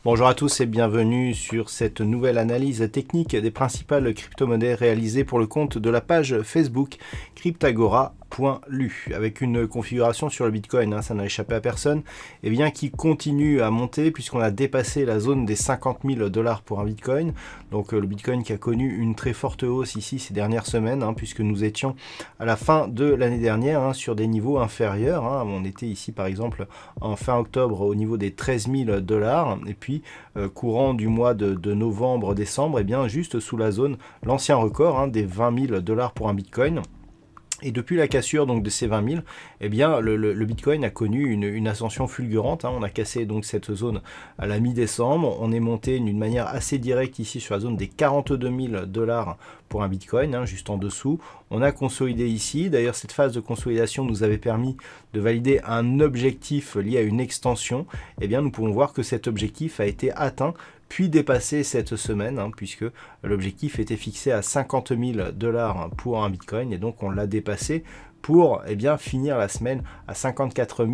Bonjour à tous et bienvenue sur cette nouvelle analyse technique des principales crypto-monnaies réalisées pour le compte de la page Facebook Cryptagora.lu avec une configuration sur le Bitcoin, ça n'a échappé à personne, et bien qui continue à monter puisqu'on a dépassé la zone des 50 000 $ pour un Bitcoin. Donc le Bitcoin qui a connu une très forte hausse ici ces dernières semaines, puisque nous étions à la fin de l'année dernière sur des niveaux inférieurs. On était ici par exemple en fin octobre au niveau des 13 000 $, et puis courant du mois de novembre-décembre, et bien juste sous la zone, l'ancien record des 20 000 $ pour un Bitcoin. Et depuis la cassure donc de ces 20 000, eh bien le Bitcoin a connu une ascension fulgurante. On a cassé donc cette zone à la mi-décembre. On est monté d'une manière assez directe ici sur la zone des 42 000 $ pour un Bitcoin, juste en dessous. On a consolidé ici. D'ailleurs, cette phase de consolidation nous avait permis de valider un objectif lié à une extension. Eh bien, nous pouvons voir que cet objectif a été atteint puis dépassé cette semaine, puisque l'objectif était fixé à 50 000 $ pour un Bitcoin, et donc on l'a dépassé pour finir la semaine à 54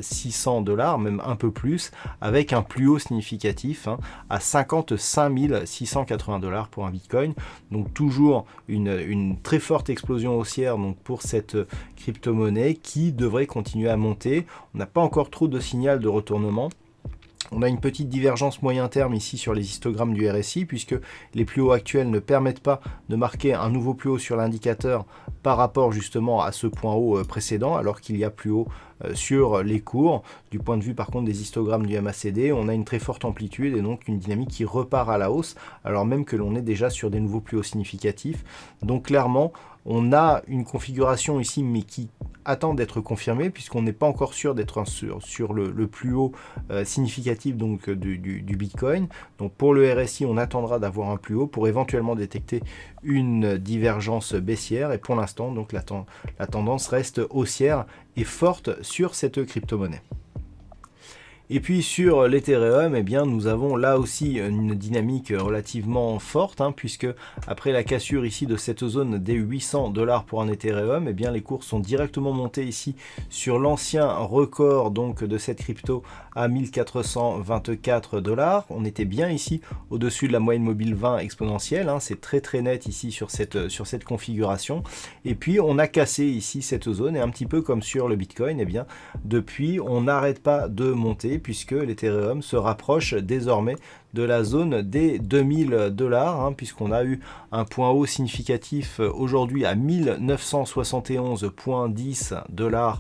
600 $, même un peu plus, avec un plus haut significatif à 55 680 $ pour un Bitcoin. Donc toujours une très forte explosion haussière donc pour cette crypto-monnaie qui devrait continuer à monter. On n'a pas encore trop de signal de retournement. On a une petite divergence moyen terme ici sur les histogrammes du RSI, puisque les plus hauts actuels ne permettent pas de marquer un nouveau plus haut sur l'indicateur par rapport justement à ce point haut précédent, alors qu'il y a plus haut sur les cours. Du point de vue par contre des histogrammes du MACD, on a une très forte amplitude et donc une dynamique qui repart à la hausse, alors même que l'on est déjà sur des nouveaux plus hauts significatifs. Donc clairement, on a une configuration ici, mais qui attend d'être confirmée, puisqu'on n'est pas encore sûr d'être sur le plus haut significatif donc, du Bitcoin. Donc pour le RSI, on attendra d'avoir un plus haut pour éventuellement détecter une divergence baissière. Et pour l'instant, donc la tendance reste haussière et forte sur cette crypto-monnaie. Et puis sur l'Ethereum, nous avons là aussi une dynamique relativement forte, puisque après la cassure ici de cette zone des 800 $ pour un Ethereum, les cours sont directement montés ici sur l'ancien record donc de cette crypto à 1424 $. On était bien ici au-dessus de la moyenne mobile 20 exponentielle, c'est très très net ici sur cette configuration. Et puis on a cassé ici cette zone, et un petit peu comme sur le Bitcoin, depuis on n'arrête pas de monter, puisque l'Ethereum se rapproche désormais de la zone des 2000 $, puisqu'on a eu un point haut significatif aujourd'hui à 1971,10 $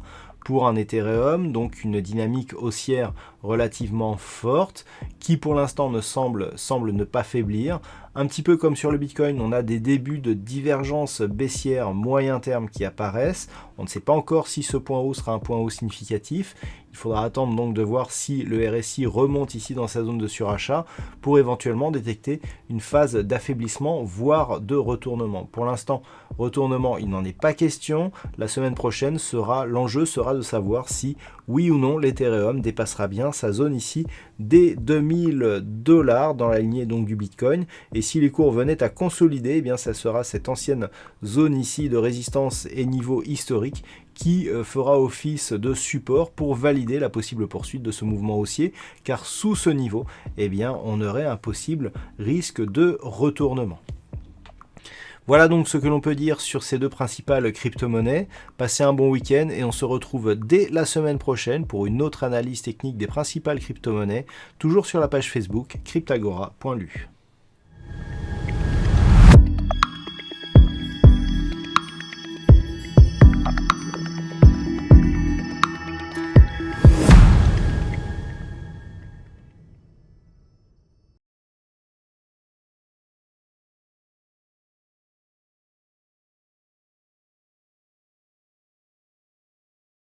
pour un Ethereum, donc une dynamique haussière relativement forte, qui pour l'instant semble ne pas faiblir. Un petit peu comme sur le Bitcoin, on a des débuts de divergence baissière moyen terme qui apparaissent. On ne sait pas encore si ce point haut sera un point haut significatif. Il faudra attendre donc de voir si le RSI remonte ici dans sa zone de surachat pour éventuellement détecter une phase d'affaiblissement, voire de retournement. Pour l'instant, retournement, il n'en est pas question. La semaine prochaine, l'enjeu sera de savoir si, oui ou non, l'Ethereum dépassera bien sa zone ici des 2000 $ dans la lignée donc du Bitcoin. Et si les cours venaient à consolider, ça sera cette ancienne zone ici de résistance et niveau historique qui fera office de support pour valider la possible poursuite de ce mouvement haussier, car sous ce niveau, on aurait un possible risque de retournement. Voilà donc ce que l'on peut dire sur ces deux principales crypto-monnaies. Passez un bon week-end et on se retrouve dès la semaine prochaine pour une autre analyse technique des principales crypto-monnaies, toujours sur la page Facebook Cryptagora.lu.